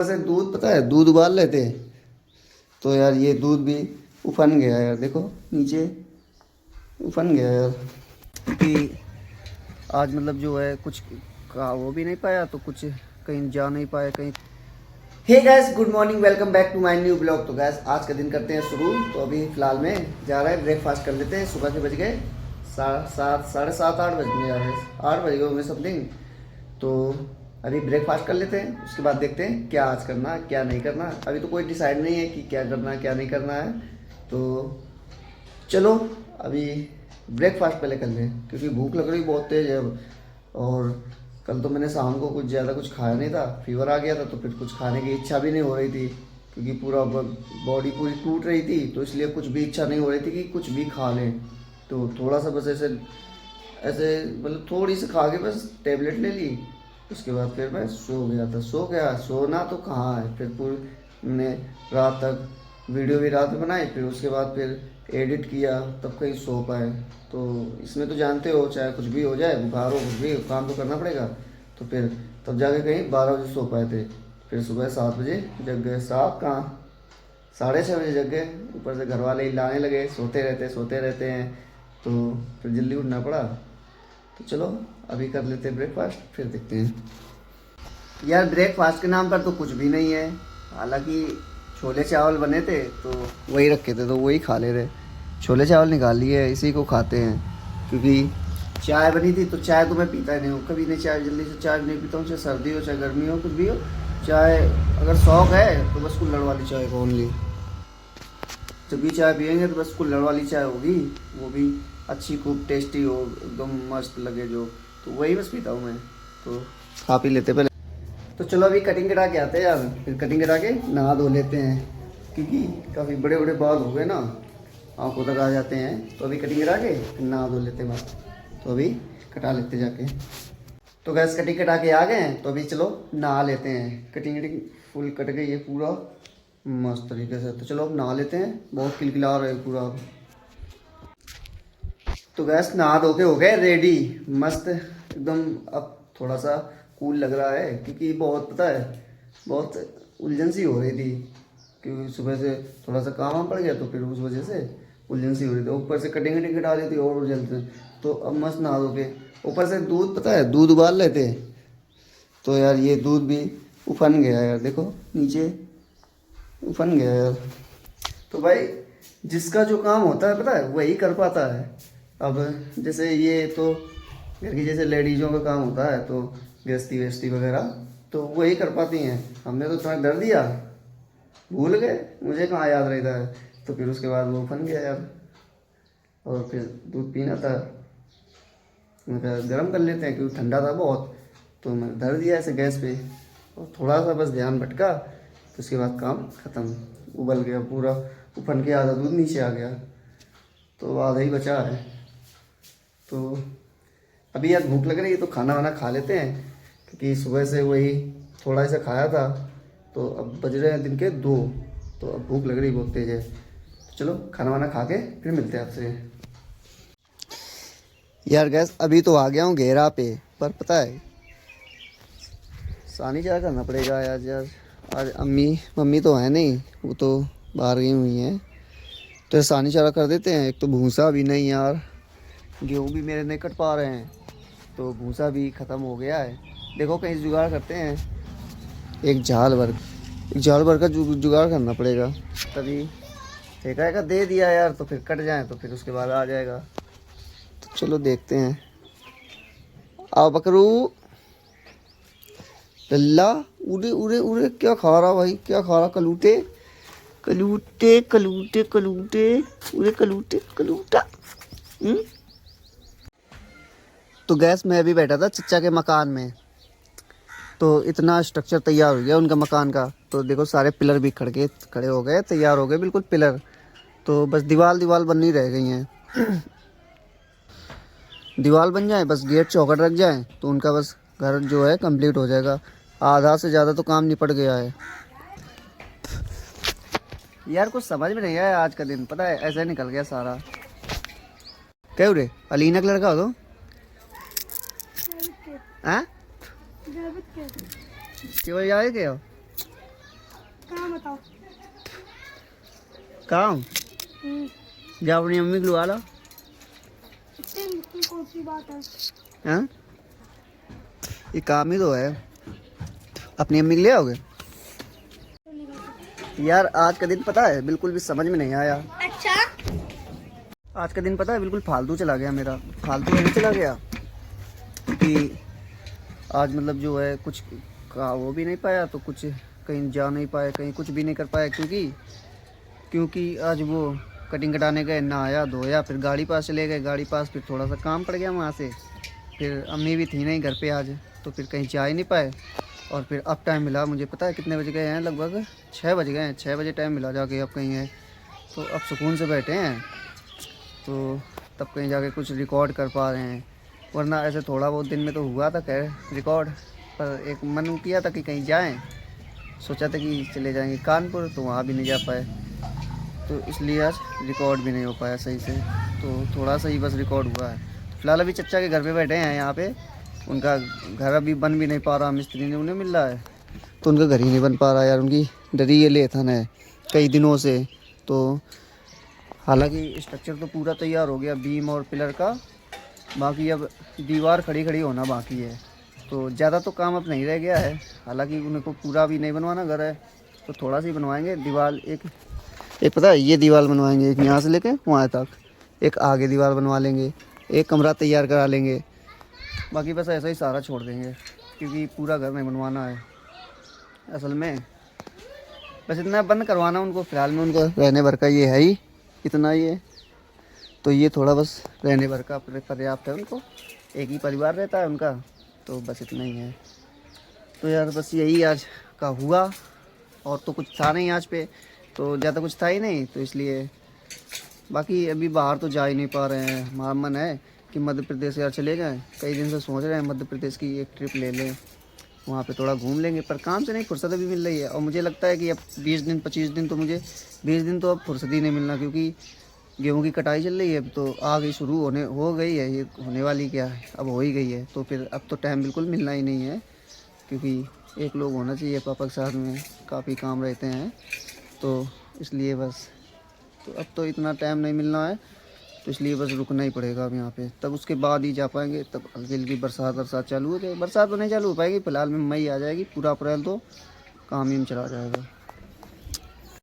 से दूध, पता है दूध उबाल लेते हैं तो यार ये दूध भी उफन गया यार, देखो नीचे उफन गया यार। क्योंकि आज मतलब जो है कुछ का वो भी नहीं पाया तो कुछ कहीं जा नहीं पाया कहीं। Hey guys, good morning, welcome back to my new blog. तो गाइस आज का दिन करते हैं शुरू। तो अभी फिलहाल में जा रहा है ब्रेकफास्ट कर लेते हैं। सुबह के बज गए 7, साढ़े 7, 8 बजने जा रहे हैं, 8 बज गए होंगे समथिंग। तो अभी ब्रेकफास्ट कर लेते हैं, उसके बाद देखते हैं क्या आज करना क्या नहीं करना। अभी तो कोई डिसाइड नहीं है कि क्या करना है क्या नहीं करना है। तो चलो अभी ब्रेकफास्ट पहले कर लें क्योंकि भूख लग रही बहुत तेज़ है अब। और कल तो मैंने शाम को कुछ ज़्यादा कुछ खाया नहीं था, फीवर आ गया था, तो फिर कुछ खाने की इच्छा भी नहीं हो रही थी क्योंकि पूरा बॉडी पूरी टूट रही थी। तो इसलिए कुछ भी इच्छा नहीं हो रही थी कि कुछ भी खा लें। तो थोड़ा सा बस ऐसे ऐसे मतलब थोड़ी सी खा के बस टेबलेट ले ली। उसके बाद फिर मैं सो गया था। सो गया, सोना तो कहाँ है, फिर पूरी मैंने रात तक वीडियो भी रात में बनाई, फिर उसके बाद फिर एडिट किया, तब कहीं सो पाए। तो इसमें तो जानते हो चाहे कुछ भी हो जाए, बुखार हो कुछ भी, काम तो करना पड़ेगा। तो फिर तब जाके कहीं 12 बजे सो पाए थे। फिर सुबह 7 बजे जग गए। 7 कहाँ, 6:30 बजे जग गए। ऊपर से घर वाले हिलाने लगे, सोते रहते हैं। तो फिर जल्दी उठना पड़ा। तो चलो अभी कर लेते हैं ब्रेकफास्ट, फिर देखते हैं। यार ब्रेकफास्ट के नाम पर तो कुछ भी नहीं है। हालांकि छोले चावल बने थे तो वही रखे थे तो वही खा ले रहे। छोले चावल निकाल लिए, इसी को खाते हैं। क्योंकि चाय बनी थी तो चाय तो मैं पीता ही नहीं हूँ, कभी नहीं चाय जल्दी से चाय नहीं पीता हूँ, चाहे सर्दी हो चाहे गर्मी हो कुछ भी हो। चाय अगर शौक है तो बस कुल्हड़ वाली चाय को ओनली। जब भी चाय पियेंगे तो बस कुल्हड़ वाली चाय होगी, वो भी अच्छी खूब टेस्टी हो, एकदम मस्त लगे जो, तो वही बस पीता हूँ मैं। तो खा पी लेते पहले। तो चलो अभी कटिंग करा के आते हैं यार, फिर कटिंग करा के नहा धो लेते हैं क्योंकि काफ़ी बड़े बड़े बाल हो गए ना, आँखों तक आ जाते हैं। तो अभी कटिंग करा के फिर नहा धो लेते हैं बस। तो अभी कटा लेते जाके। तो गैस कटिंग कटा के आ गए हैं, तो अभी चलो नहा लेते हैं। कटिंग फुल कट गई है पूरा मस्त तरीके से। तो चलो अब नहा लेते हैं, बहुत किलकिला रहा है पूरा। तो गैस नहा धो के हो गए रेडी मस्त एकदम। अब थोड़ा सा कूल लग रहा है क्योंकि बहुत पता है बहुत उलझन सी हो रही थी क्योंकि सुबह से थोड़ा सा काम पड़ गया, तो फिर उस वजह से उलझन सी हो रही थी। ऊपर से कटिंग कटिंग कटा रही थी और उलझन से। तो अब मस्त नहा धो के ऊपर से दूध, पता है दूध उबाल लेते हैं तो यार ये दूध भी उफन गया यार, देखो नीचे उफन गया यार। तो भाई जिसका जो काम होता है पता है वही कर पाता है। अब जैसे ये तो घर की जैसे लेडीज़ों का काम होता है, तो गृहस्थी वेस्टी वगैरह तो वही कर पाती हैं। हमने तो तुम्हें दर दिया, भूल गए, मुझे कहाँ याद रहता है। तो फिर उसके बाद वो फन गया यार। और फिर दूध पीना था, मैं कहा गर्म कर लेते हैं क्योंकि ठंडा था बहुत। तो मैं धर दिया ऐसे गैस पे और थोड़ा सा बस ध्यान भटका, तो उसके बाद काम ख़त्म। उबल गया पूरा, उफन के आधा दूध नीचे आ गया, तो आधा ही बचा है। तो अभी यार भूख लग रही है तो खाना वाना खा लेते हैं क्योंकि सुबह से वही थोड़ा सा खाया था। तो अब बज रहे हैं दिन के 2, तो अब भूख लग रही बहुत तेज़ है। तो चलो खाना वाना खा के फिर मिलते हैं आपसे। यार गैस अभी तो आ गया हूँ घेरा पे, पर पता है सानी चारा करना पड़ेगा यार। यार आज मम्मी तो है नहीं, वो तो बाहर गई हुई हैं। तो सानी चारा कर देते हैं। एक तो भूसा भी नहीं यार, गेहूँ भी मेरे नहीं कट पा रहे हैं, तो भूसा भी ख़त्म हो गया है। देखो कहीं जुगाड़ करते हैं, एक झाल भर का जुगाड़ करना पड़ेगा तभी। ठेका दे दिया यार तो फिर कट जाए तो फिर उसके बाद आ जाएगा। तो चलो देखते हैं। आओ बकरू लल्ला, उड़े उड़े उड़े, क्या खा रहा भाई, क्या खा रहा, कलूटे कलूटे कलूटे कलूटे, उड़े कलूटे कलूटा। तो गैस में अभी बैठा था चचा के मकान में, तो इतना स्ट्रक्चर तैयार हो गया उनका मकान का। तो देखो सारे पिलर भी खड़े हो गए, तैयार हो गए बिल्कुल पिलर। तो बस दीवार बननी रह गई हैं। दीवार बन जाए, बस गेट चौखट रख जाए, तो उनका बस घर जो है कंप्लीट हो जाएगा। आधा से ज़्यादा तो काम निपट गया है। यार कुछ समझ में नहीं आया आज का दिन, पता है ऐसे निकल गया सारा। क्या रे अलीना का लड़का हो तो हाँ क्यों यार क्या बताओ। काम जा अपनी मम्मी को लुआ लो। इतनी मुश्किल कौन सी बात है? हाँ ये काम ही तो है। अपनी अम्मी को ले आओगे? यार आज का दिन पता है बिल्कुल भी समझ में नहीं आया। अच्छा आज का दिन पता है बिल्कुल फालतू चला गया मेरा। फालतू नहीं चला गया क्योंकि आज मतलब जो है कुछ का वो भी नहीं पाया, तो कुछ कहीं जा नहीं पाए, कहीं कुछ भी नहीं कर पाया क्योंकि आज वो कटिंग कटाने गए, नहाया धोया, फिर गाड़ी पास चले गए। गाड़ी पास फिर थोड़ा सा काम पड़ गया वहाँ से। फिर अम्मी भी थी नहीं घर पे आज, तो फिर कहीं जा ही नहीं पाए। और फिर अब टाइम मिला, मुझे पता है कितने बजे गए हैं, लगभग 6 बज गए हैं। 6 बजे टाइम मिला जाके अब कहीं है, तो अब सुकून से बैठे हैं, तो तब कहीं जाके कुछ रिकॉर्ड कर पा रहे हैं। वरना ऐसे थोड़ा बहुत दिन में तो हुआ था खैर रिकॉर्ड, पर एक मन किया था कि कहीं जाएं। सोचा था कि चले जाएंगे कानपुर, तो वहाँ भी नहीं जा पाए, तो इसलिए आज रिकॉर्ड भी नहीं हो पाया सही से। तो थोड़ा सा ही बस रिकॉर्ड हुआ है। फ़िलहाल अभी चच्चा के घर पे बैठे हैं यहाँ पे। उनका घर अभी बन भी नहीं पा रहा, मिस्त्री ने उन्हें मिल रहा है, तो उनका घर ही नहीं बन पा रहा यार। उनकी डरी ये लेथन है कई दिनों से। तो हालांकि स्ट्रक्चर तो पूरा तैयार हो गया, बीम और पिलर का, बाकी अब दीवार खड़ी खड़ी होना बाकी है। तो ज़्यादा तो काम अब नहीं रह गया है। हालांकि उनको पूरा भी नहीं बनवाना घर है, तो थोड़ा सा ही बनवाएंगे। दीवार एक पता है ये दीवार बनवाएंगे, एक यहाँ से लेके वहाँ तक, एक आगे दीवार बनवा लेंगे, एक कमरा तैयार करा लेंगे। बाकी बस ऐसा ही सारा छोड़ देंगे क्योंकि पूरा घर नहीं बनवाना है असल में। बस इतना बंद करवाना उनको फ़िलहाल में, उनको रहने भर का ये है ही इतना ही है। तो ये थोड़ा बस रहने भर का पर्याप्त है उनको, एक ही परिवार रहता है उनका, तो बस इतना ही है। तो यार बस यही आज का हुआ, और तो कुछ था नहीं आज पे, तो ज़्यादा कुछ था ही नहीं, तो इसलिए बाकी अभी बाहर तो जा ही नहीं पा रहे हैं। हमारा मन है कि मध्य प्रदेश यार चले जाएं, कई दिन से सोच रहे हैं मध्य प्रदेश की एक ट्रिप ले लें, वहाँ पे थोड़ा घूम लेंगे, पर काम से नहीं फुर्सत अभी मिल रही है। और मुझे लगता है कि अब 20 दिन 25 दिन तो मुझे 20 दिन तो अब फुर्सत ही नहीं मिलना, क्योंकि गेहूं की कटाई चल रही है। अब तो आ गई, शुरू हो गई है, ये होने वाली क्या है, अब हो ही गई है। तो फिर अब तो टाइम बिल्कुल मिलना ही नहीं है, क्योंकि एक लोग होना चाहिए पापा के साथ में, काफ़ी काम रहते हैं, तो इसलिए बस। तो अब तो इतना टाइम नहीं मिलना है, तो इसलिए बस रुकना ही पड़ेगा अब यहाँ पे। तब उसके बाद ही जा पाएंगे, तब हल्की हल्की बरसात चालू हो जाए। बरसात तो नहीं चालू हो पाएगी फ़िलहाल में, मई आ जाएगी, पूरा अप्रैल तो काम ही में चला जाएगा।